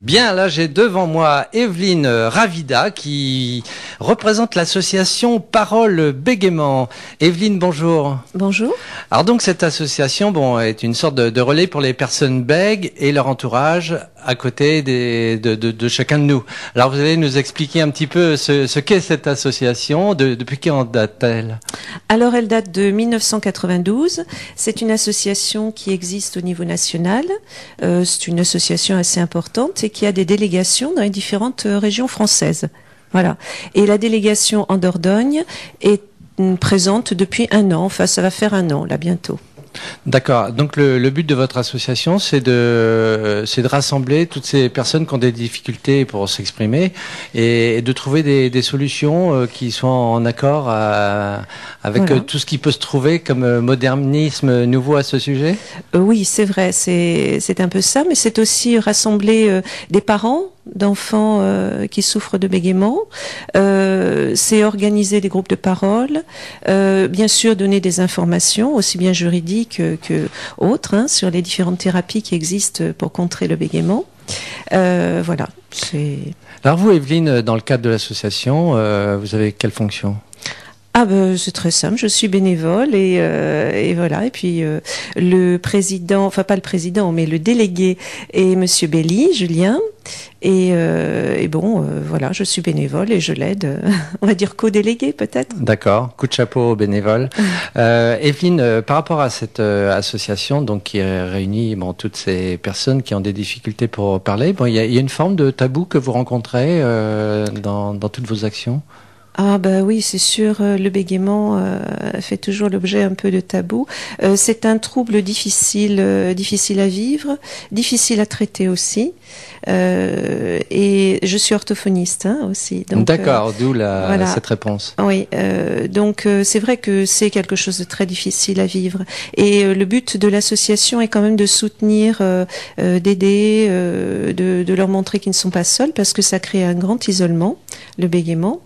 Bien, là j'ai devant moi Evelyne Ravida qui représente l'association Parole Bégaiement. Evelyne, bonjour. Bonjour. Alors donc cette association est une sorte de relais pour les personnes bègues et leur entourage à côté de chacun de nous. Alors vous allez nous expliquer un petit peu ce qu'est cette association, depuis quand date-t-elle? Alors elle date de 1992. C'est une association qui existe au niveau national. C'est une association assez importante et qui a des délégations dans les différentes régions françaises. Voilà. Et la délégation en Dordogne est présente depuis un an. Enfin, ça va faire un an là bientôt. D'accord. Donc le but de votre association, c'est de rassembler toutes ces personnes qui ont des difficultés pour s'exprimer et de trouver des solutions qui soient en accord avec Voilà. tout ce qui peut se trouver comme modernisme nouveau à ce sujet. Oui, c'est vrai, c'est un peu ça, mais c'est aussi rassembler des parents d'enfants qui souffrent de bégaiement. C'est organiser des groupes de parole, bien sûr donner des informations, aussi bien juridiques que autres, hein, sur les différentes thérapies qui existent pour contrer le bégaiement. Voilà. Alors vous, Evelyne, dans le cadre de l'association, vous avez quelle fonction ? Ah ben c'est très simple, je suis bénévole et voilà. Et puis le président, enfin pas le président, mais le délégué est Monsieur Belli, Julien. Et bon, voilà, je suis bénévole et je l'aide, on va dire co-délégué peut-être. D'accord, coup de chapeau aux bénévoles. Evelyne, par rapport à cette association donc, qui réunit toutes ces personnes qui ont des difficultés pour parler, il y a une forme de tabou que vous rencontrez dans toutes vos actions ? Ah bah oui, c'est sûr, le bégaiement fait toujours l'objet un peu de tabou. C'est un trouble difficile à vivre, difficile à traiter aussi. Et je suis orthophoniste aussi. D'accord, d'où voilà. cette réponse. Oui, donc c'est vrai que c'est quelque chose de très difficile à vivre. Et le but de l'association est quand même de soutenir, d'aider, de leur montrer qu'ils ne sont pas seuls, parce que ça crée un grand isolement, le bégaiement.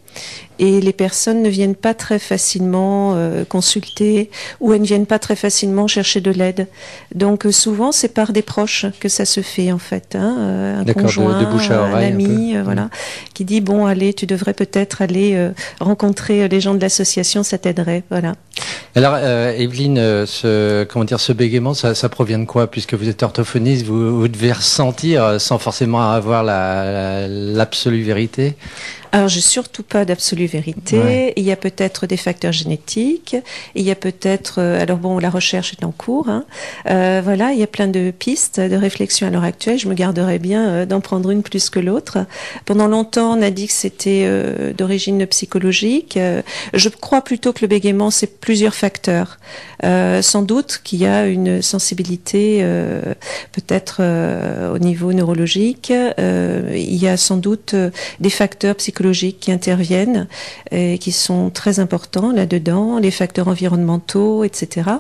Et les personnes ne viennent pas très facilement consulter ou elles ne viennent pas très facilement chercher de l'aide. Donc souvent c'est par des proches que ça se fait en fait, hein, un conjoint, de bouche à oreille, un ami, voilà, qui dit bon allez tu devrais peut-être aller rencontrer les gens de l'association, ça t'aiderait, voilà. Alors Evelyne, ce bégaiement, ça provient de quoi? Puisque vous êtes orthophoniste, vous devez ressentir sans forcément avoir l'absolue vérité. Alors, j'ai surtout pas d'absolue vérité. Ouais. Il y a peut-être des facteurs génétiques. Il y a peut-être, alors bon, la recherche est en cours. Hein. Voilà, il y a plein de pistes de réflexion à l'heure actuelle. Je me garderais bien d'en prendre une plus que l'autre. Pendant longtemps, on a dit que c'était d'origine psychologique. Je crois plutôt que le bégaiement, c'est plusieurs facteurs. Sans doute qu'il y a une sensibilité, peut-être au niveau neurologique. Il y a sans doute des facteurs psychologiques qui interviennent et qui sont très importants là-dedans, les facteurs environnementaux, etc.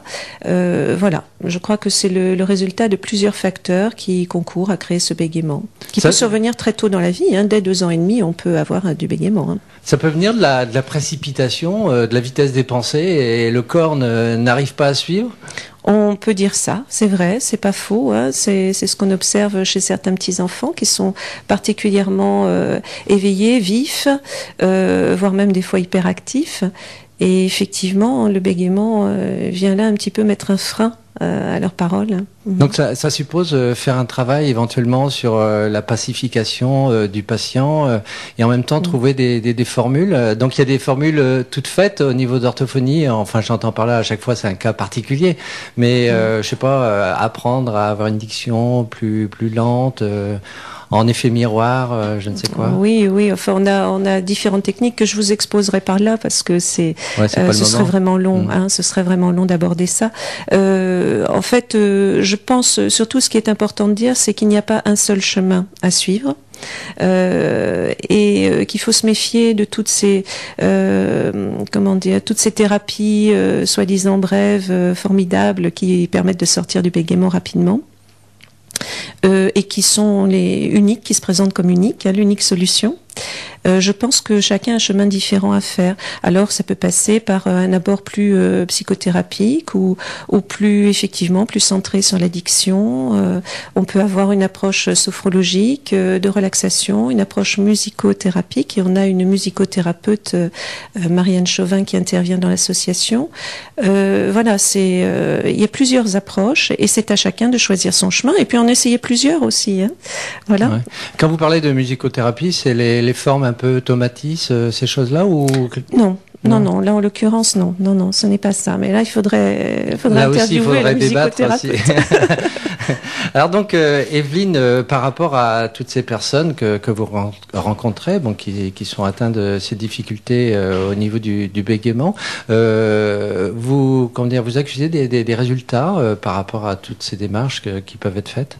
Voilà, je crois que c'est le résultat de plusieurs facteurs qui concourent à créer ce bégaiement, qui peut survenir très tôt dans la vie, hein, dès 2 ans et demi, on peut avoir du bégaiement. Hein. Ça peut venir de la précipitation, de la vitesse des pensées, et le corps n'arrive pas à suivre ? On peut dire ça, c'est vrai, c'est pas faux. Hein, c'est ce qu'on observe chez certains petits-enfants qui sont particulièrement éveillés, vifs, voire même des fois hyperactifs. Et effectivement, le bégaiement vient là un petit peu mettre un frein à leurs paroles. Donc ça suppose faire un travail éventuellement sur la pacification du patient et en même temps trouver des formules. Donc il y a des formules toutes faites au niveau d'orthophonie. Enfin, j'entends par là, à chaque fois c'est un cas particulier. Mais je sais pas, apprendre à avoir une diction plus lente. En effet miroir, je ne sais quoi. Oui, enfin on a différentes techniques que je vous exposerai par là parce que ce serait vraiment long. Hein, ce serait vraiment long d'aborder ça. En fait, je pense surtout ce qui est important de dire, c'est qu'il n'y a pas un seul chemin à suivre. Et qu'il faut se méfier de toutes ces toutes ces thérapies soi-disant brèves, formidables, qui permettent de sortir du bégaiement rapidement. Et qui sont les uniques, qui se présentent comme uniques, hein, l'unique solution. Je pense que chacun a un chemin différent à faire. Alors, ça peut passer par un abord plus psychothérapique ou plus, effectivement, plus centré sur l'addiction. On peut avoir une approche sophrologique, de relaxation, une approche musicothérapique. Et on a une musicothérapeute, Marianne Chauvin, qui intervient dans l'association. Voilà, il y a plusieurs approches et c'est à chacun de choisir son chemin. Et puis, en essayer plusieurs aussi. Hein. Voilà. Ouais. Quand vous parlez de musicothérapie, c'est les formes un peu tomatis, ces choses-là ou... Non, là en l'occurrence non, ce n'est pas ça. Mais là il faudrait là aussi, il faudrait la débattre aussi. Alors donc Evelyne, par rapport à toutes ces personnes que vous rencontrez, bon, qui sont atteintes de ces difficultés au niveau du bégaiement, vous accusez des résultats par rapport à toutes ces démarches qui peuvent être faites?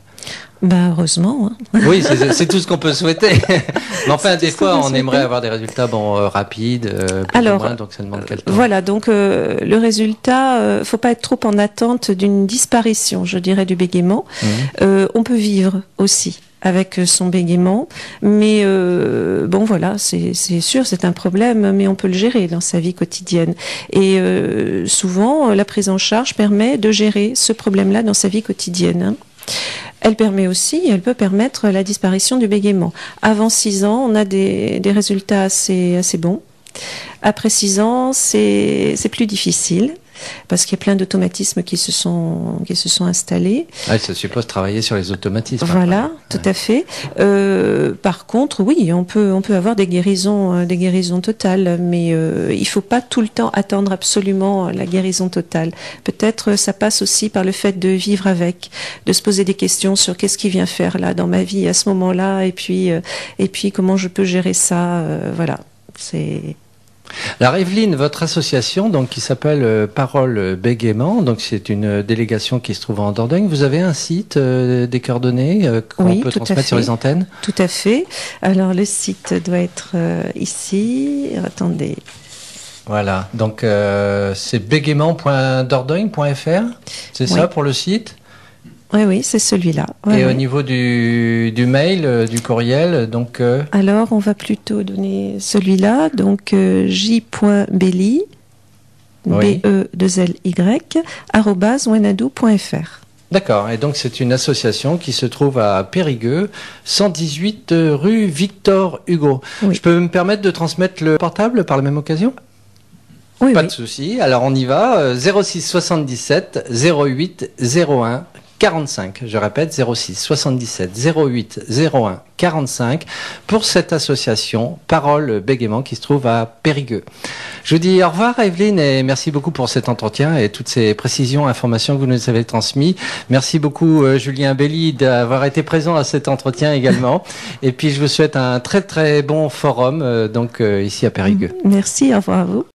Heureusement. Hein. Oui, c'est tout ce qu'on peut souhaiter. Mais enfin, des fois, on aimerait avoir des résultats rapides, moins, donc ça demande quel temps. Voilà, donc le résultat, faut pas être trop en attente d'une disparition, je dirais, du bégaiement. On peut vivre aussi avec son bégaiement, mais voilà, c'est sûr, c'est un problème, mais on peut le gérer dans sa vie quotidienne. Et souvent, la prise en charge permet de gérer ce problème-là dans sa vie quotidienne. Hein. Elle peut permettre la disparition du bégaiement. Avant 6 ans, on a des résultats assez bons. Après 6 ans, c'est plus difficile. Parce qu'il y a plein d'automatismes qui se sont installés. Ah, ça suppose travailler sur les automatismes. Voilà, tout à fait. Par contre, oui, on peut avoir des guérisons totales, mais il faut pas tout le temps attendre absolument la guérison totale. Peut-être ça passe aussi par le fait de vivre avec, de se poser des questions sur qu'est-ce qui vient faire là dans ma vie à ce moment-là, et puis comment je peux gérer ça. Voilà, c'est. Alors Evelyne, votre association donc qui s'appelle Parole Bégaiement, donc c'est une délégation qui se trouve en Dordogne. Vous avez un site, des coordonnées qu'on peut transmettre sur les antennes? Tout à fait. Alors le site doit être ici. Attendez. Voilà. Donc c'est bégaiement.dordogne.fr. C'est ça pour le site? Oui, c'est celui-là. Et au niveau du mail, du courriel, donc... Alors, on va plutôt donner celui-là, donc j.belly, B-E-2-L-Y, @wanadoo.fr. D'accord, et donc c'est une association qui se trouve à Périgueux, 118 rue Victor Hugo. Oui. Je peux me permettre de transmettre le portable par la même occasion? Oui, Pas de souci, alors on y va, 06 77 08 01 45, je répète, 06 77 08 01 45 pour cette association Parole Bégaiement qui se trouve à Périgueux. Je vous dis au revoir Evelyne et merci beaucoup pour cet entretien et toutes ces précisions, informations que vous nous avez transmises. Merci beaucoup Julien Belli d'avoir été présent à cet entretien également. Et puis je vous souhaite un très très bon forum ici à Périgueux. Merci, au revoir à vous.